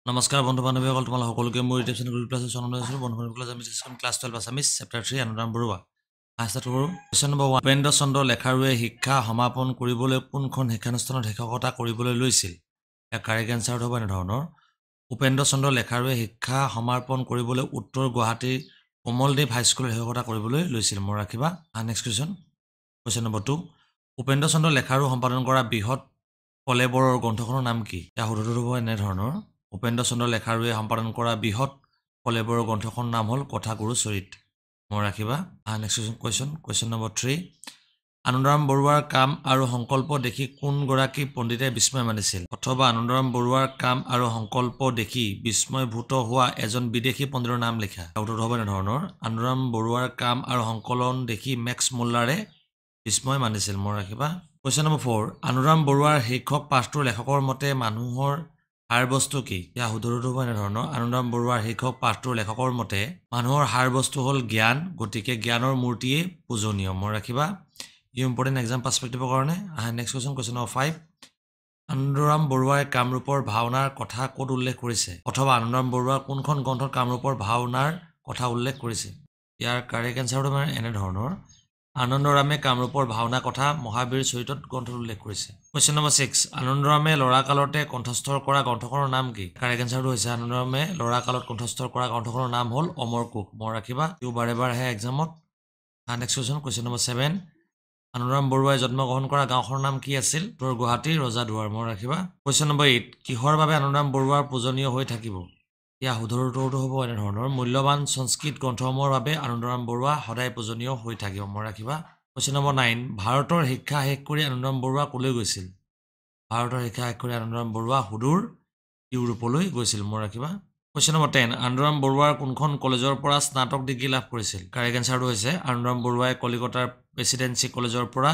নমস্কাৰ বন্ধু বান্ধৱীসকল, তোমালোক সকলোকে মোৰ ইউটিউব চেনেল ক্লাছ চনলৈ আছোঁ। বন্ধু বান্ধৱীসকল, আমি ক্লাছ 12 আছামিজ চেপ্টাৰ 3 আনুৰাম বৰুৱা আষ্টাৰ্ট কৰোঁ। কুৱেশ্যন নম্বৰ 1, উপেন্দ্ৰ চন্দ্ৰ লেখাৰুৱে শিক্ষা সমাপন কৰিবলৈ কোনখন শিক্ষানুষ্ঠানত শিক্ষকতা কৰিবলৈ লৈছিল? ইয়াৰ কাৰেক্ট এনচাৰটো হ'ব এনেধৰণৰ, উপেন্দ্ৰ চন্দ্ৰ লেখাৰুৱে শিক্ষা সমাপন কৰিবলৈ উত্তৰ গুৱাহাটীৰ কমলদেৱ হাইস্কুলত শিক্ষকতা কৰিবলৈ লৈছিল। মনত ৰাখিবা। নেক্সট কুৱেশ্যন নম্বৰ 2, উপেন্দ্ৰ চন্দ্ৰ লেখাৰু সম্পাদন কৰা বৃহৎ কলেবৰৰ গ্ৰন্থখনৰ নাম কি? ইয়াৰ শুদ্ধটো হ'ব এনেধৰণৰ, উপেন্দ্ৰ চন্দ্ৰ লেখাৰুৱে সম্পাদন কৰা বৃহৎ কলেবৰৰ গ্ৰন্থখনৰ নাম হ'ল কথাগুৰু চৰিত। মনত ৰাখিবা। নেক্সট কুৱেশ্যন নম্বৰ 3, আনন্দৰাম বৰুৱাৰ কাম আৰু সংকল্প দেখি কোনগৰাকী পণ্ডিতে বিস্ময় মানিছিল? অথবা আনন্দৰাম বৰুৱাৰ কাম আৰু সংকল্প দেখি বিস্ময়ভূত হোৱা এজন বিদেশী পণ্ডিতৰ নাম লিখা। উত্তৰটো হ'ব এনেধৰণৰ, আনন্দৰাম বৰুৱাৰ কাম আৰু সংকলন দেখি মেক্স মুল্লাৰে বিস্ময় মানিছিল। মনত ৰাখিবা। কুৱেশ্যন নম্বৰ 4, আনন্দৰাম বৰুৱাৰ শীৰ্ষক পাঠটোৰ লেখকৰ মতে মানুহৰ সাৰ বস্তু কি? ইয়াৰ শুদ্ধটো হ'ব এনেধৰণৰ, আনন্দৰাম বৰুৱাৰ শীৰ্ষক পাঠটোৰ লেখকৰ মতে মানুহৰ সাৰ বস্তু হ'ল জ্ঞান, গতিকে জ্ঞানৰ মূৰ্তিয়ে পূজনীয়। মনত ৰাখিবা। ইম্পৰ্টেণ্ট এক্সাম পাৰ্চপেক্টিভৰ কাৰণে। নেক্সট কুৱেশ্যন নম্বৰ 5, আনন্দৰাম বৰুৱাই কামৰূপৰ ভাওনাৰ কথা ক'ত উল্লেখ কৰিছে? অথবা আনন্দৰাম বৰুৱা কোনখন গ্ৰন্থত কামৰূপৰ ভাওনাৰ কথা উল্লেখ কৰিছে? ইয়াৰ কাৰেক্ট এনচাৰটো মানে এনেধৰণৰ, আনন্দৰামে কামৰূপৰ ভাওনা কথা মহাবীৰ চৰিতত গ্ৰন্থত উল্লেখ কৰিছে। কুৱেশ্যন নম্বৰ 6, আনন্দৰামে ল'ৰাকালতে কণ্ঠস্থ কৰা গ্ৰন্থখনৰ নাম কি? কাৰেক্ট এনচাৰটো হৈছে, আনন্দৰামে ল'ৰাকালত কণ্ঠস্থ কৰা গ্ৰন্থখনৰ নাম হ'ল অমৰ কোষ। মনত ৰাখিবা, ইও বাৰে বাৰে আহে এক্সামত। নেক্সট কুৱেশ্যন নম্বৰ 7, আনন্দৰাম বৰুৱাই জন্মগ্ৰহণ কৰা গাঁওখনৰ নাম কি আছিল? উত্তৰ গুৱাহাটী ৰজাদুৱাৰ। মনত ৰাখিবা। কুৱেশ্যন নম্বৰ 8, কিহৰ বাবে আনন্দৰাম বৰুৱাৰ পূজনীয় হৈ থাকিব? ইয়াৰ শুদ্ধটো হ'ব এনেধৰণৰ, মূল্যৱান সংস্কৃত গ্ৰন্থসমূহৰ বাবে আনন্দৰাম বৰুৱা সদায় পূজনীয় হৈ থাকিব। মনত ৰাখিবা। কুৱেশ্যন নম্বৰ 9, ভাৰতৰ শিক্ষা শেষ কৰি আনন্দৰাম বৰুৱা ক'লৈ গৈছিল? ভাৰতৰ শিক্ষা শেষ কৰি আনন্দৰাম বৰুৱা সুদূৰ ইউৰোপলৈ গৈছিল। মনত ৰাখিবা। কুৱেশ্যন নম্বৰ 10, আনন্দৰাম বৰুৱাৰ কোনখন কলেজৰ পৰা স্নাতক ডিগ্ৰী লাভ কৰিছিল? কাৰেক্ট এনচাৰটো হৈছে, আনন্দৰাম বৰুৱাই কলিকতাৰ প্ৰেচিডেন্সি কলেজৰ পৰা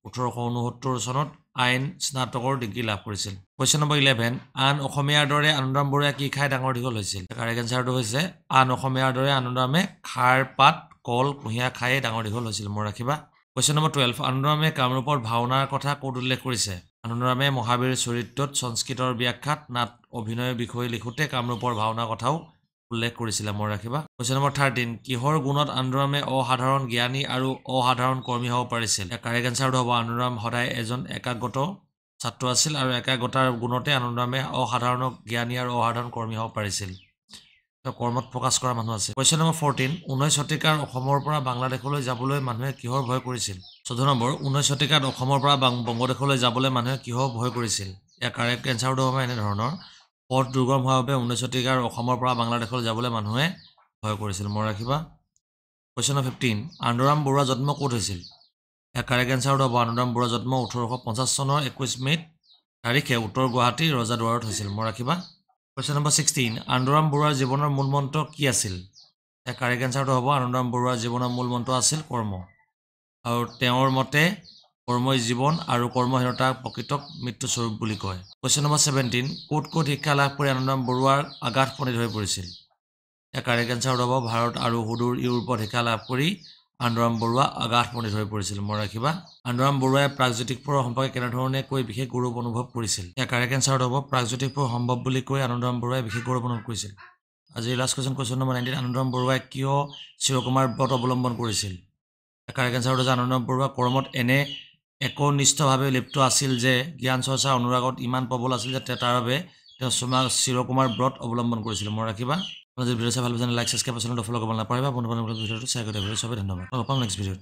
1869 চনত আইন স্নাতকৰ ডিগ্ৰী লাভ কৰিছিল। কুৱেশ্যন নম্বৰ 11, আন অসমীয়াৰ দৰে আনন্দৰাম বৰুৱাই কি খাই ডাঙৰ দীঘল হৈছিল? কাৰেক্ট এনচাৰটো হৈছে, আন অসমীয়াৰ দৰে আনন্দৰামে খাৰ পাত কল কুঁহিয়াৰ খায়ে ডাঙৰ দীঘল হৈছিল। মনত ৰাখিবা। কুৱেশ্যন নম্বৰ 12, আনন্দৰামে কামৰূপৰ ভাওনাৰ কথা ক'ত উল্লেখ কৰিছে? আনন্দৰামে মহাবীৰ চৰিত্ৰত সংস্কৃতৰ ব্যাখ্যাত নাট অভিনয়ৰ বিষয়ে লিখোঁতে কামৰূপৰ ভাওনাৰ কথাও উল্লেখ কৰিছিলে। মনত ৰাখিবা। কুৱেশ্যন নম্বৰ 13, কিহৰ গুণত আনন্দৰামে অসাধাৰণ জ্ঞানী আৰু অসাধাৰণ কৰ্মী হ'ব পাৰিছিল? কাৰেক্ট এনচাৰটো হ'ব, আনন্দৰাম সদায় এজন একাগ্ৰত ছাত্ৰ আছিল আৰু একাগ্ৰতাৰ গুণতে আনন্দৰামে অসাধাৰণ জ্ঞানী আৰু অসাধাৰণ কৰ্মী হ'ব পাৰিছিল। কৰ্মত ফ'কাছ কৰা মানুহ আছে। কুৱেশ্যন নম্বৰ 14, 19 শতিকাৰ অসমৰ পৰা বাংলাদেশলৈ যাবলৈ মানুহে কিহৰ ভয় কৰিছিল? 14 নম্বৰ, 19 শতিকাত অসমৰ পৰা বংগদেশলৈ যাবলৈ মানুহে কিহৰ ভয় কৰিছিল? ইয়াৰ কাৰেক্ট এনচাৰটো হ'ব এনেধৰণৰ, পথ দুৰ্গম হোৱাৰ বাবে 19 শতিকাৰ অসমৰ পৰা বাংলাদেশলৈ যাবলৈ মানুহে ভয় কৰিছিল। মনত ৰাখিবা। কুৱেশ্যন নম্বৰ 15, আনন্দৰাম বৰুৱাৰ জন্ম ক'ত হৈছিল? ইয়াৰ কাৰেক্ট এনচাৰটো হ'ব, আনন্দৰাম বৰুৱাৰ জন্ম 1850 চনৰ 21 মে'ত তাৰিখে উত্তৰ গুৱাহাটী ৰজাদুৱাৰত হৈছিল। মনত ৰাখিবা। কুৱেশ্যন নম্বৰ 16, আনন্দৰাম বৰুৱাৰ জীৱনৰ মূল মন্ত্ৰ কি আছিল? ইয়াৰ কাৰেক্ট এনচাৰটো হ'ব, আনন্দৰাম বৰুৱাৰ জীৱনৰ মূল মন্ত্ৰ আছিল কৰ্ম, আৰু তেওঁৰ মতে কৰ্মই জীৱন আৰু কৰ্মহীনতাক প্ৰকৃতক মৃত্যুস্বৰূপ বুলি কয়। কুৱেশ্যন নম্বৰ 17, ক'ত শিক্ষা লাভ কৰি আনন্দৰাম বৰুৱাৰ আগাধ পণ্ডিত হৈ পৰিছিল? ইয়াৰ কাৰেক্ট এনচাৰটো হ'ব, ভাৰত আৰু সুদূৰ ইউৰোপত শিক্ষা লাভ কৰি আনন্দৰাম বৰুৱা আগাধ পণ্ডিত হৈ পৰিছিল। মনত ৰাখিবা। আনন্দৰাম বৰুৱাই প্ৰাগজ্যোতিষপুৰৰ সম্পৰ্কে কেনেধৰণে কৈ বিশেষ গৌৰৱ অনুভৱ কৰিছিল? ইয়াৰ কাৰেক্ট এনচাৰটো হ'ব, প্ৰাগজ্যোতিষপুৰ সম্ভৱ বুলি কৈ আনন্দৰাম বৰুৱাই বিশেষ গৌৰৱ অনুভৱ কৰিছিল। আজিৰ লাষ্ট কুৱেশ্যন নম্বৰ 19, আনন্দৰাম বৰুৱাই কিয় চিৰকুমাৰ ব্ৰত অৱলম্বন কৰিছিল? কাৰেক্ট এনচাৰটো হৈছে, আনন্দৰাম বৰুৱা কৰ্মত এনে একনিষ্ঠভাৱে লিপ্ত আছিল যে জ্ঞান চৰ্চাৰ অনুৰাগত ইমান প্ৰবল আছিল যে তাৰ বাবে তেওঁ চিৰকুমাৰ ব্ৰত অৱলম্বন কৰিছিল। মনত ৰাখিবা। যদি ভিডিঅ' চাই ভাল পাইছে লাইক ছাবস্ক্ৰাইব চেনেলটো ফ'ল' কৰিব নাপাহৰিবা। বন্ধু বান্ধৱীৰ ভিডিঅ'টো শ্বেয়াৰ কৰি দিব। চবেই ধন্যবাদ। লগ পাম নেক্সট ভিডিঅ'ত।